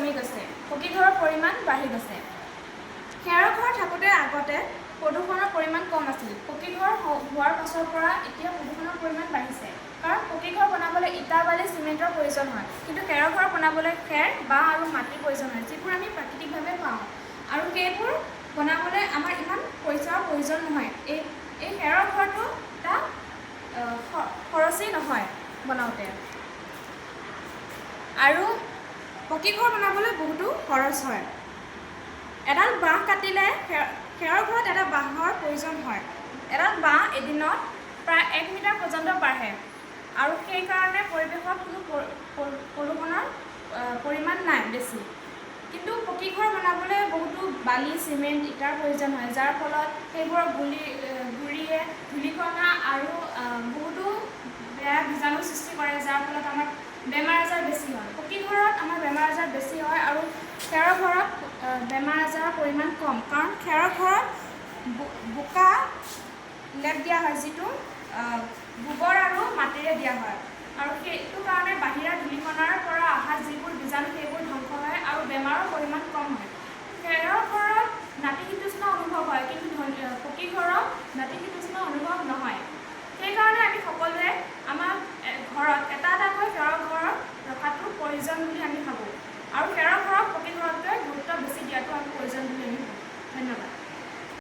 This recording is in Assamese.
কমি গৈছে, পকী ঘৰৰ পৰিমাণ বাঢ়ি গৈছে। খেৰৰ ঘৰ থাকোঁতে আগতে প্ৰদূষণৰ পৰিমাণ কম আছিল। পকী ঘৰ হোৱাৰ পাছৰ পৰা এতিয়া প্ৰদূষণৰ পৰিমাণ বাঢ়িছে। কাৰণ পকী ঘৰ বনাবলৈ ইটা, বালি, চিমেণ্টৰ প্ৰয়োজন হয়, কিন্তু খেৰৰ ঘৰ বনাবলৈ খেৰ, বাঁহ আৰু মাটিৰ প্ৰয়োজন হয়, যিবোৰ আমি প্ৰাকৃতিকভাৱে পাওঁ। আৰু সেইবোৰ বনাবলৈ আমাৰ ইমান পইচাৰ প্ৰয়োজন নহয়। এই খেৰৰ ঘৰটো এটা খৰচী নহয় বনাওঁতে। আৰু পকী ঘৰ বনাবলৈ বহুতো খৰচ হয়। এডাল বাঁহ কাটিলে খেৰৰ ঘৰত এটা বাঁহৰ প্ৰয়োজন হয়। এডাল বাঁহ এদিনত প্ৰায় 1 মিটাৰ পৰ্যন্ত বাঢ়ে, আৰু সেইকাৰণে পৰিৱেশত কোনো প্ৰদূষণৰ পৰিমাণ নাই বেছি। কিন্তু পকী ঘৰ বনাবলৈ বহুতো বালি, চিমেণ্ট, ইটাৰ প্ৰয়োজন হয়, যাৰ ফলত সেইবোৰৰ গুৰিয়ে ধূলিকণা আৰু বহুতো বেয়া বীজাণু সৃষ্টি কৰে, যাৰ ফলত আমাৰ বেমাৰ আজাৰ বেছি হয়। পকী ঘৰত আমাৰ বেমাৰ আজাৰ বেছি হয়, আৰু খেৰৰ ঘৰত বেমাৰ আজাৰৰ পৰিমাণ কম, কাৰণ খেৰৰ ঘৰত বোকা লেপ দিয়া হয়, যিটো গোবৰ আৰু মাটিৰে দিয়া হয়, আৰু সেইটো কাৰণে বাহিৰা ধূলিকণাৰ পৰা অহা যিবোৰ বীজাণু সেইবোৰ ধ্বংস হয় আৰু বেমাৰৰ পৰিমাণ কম হয়। খেৰৰ ঘৰত নাতিশীতোষ্ণ অনুভৱ হয়, কিন্তু পকী ঘৰত নাতিশীতোষ্ণ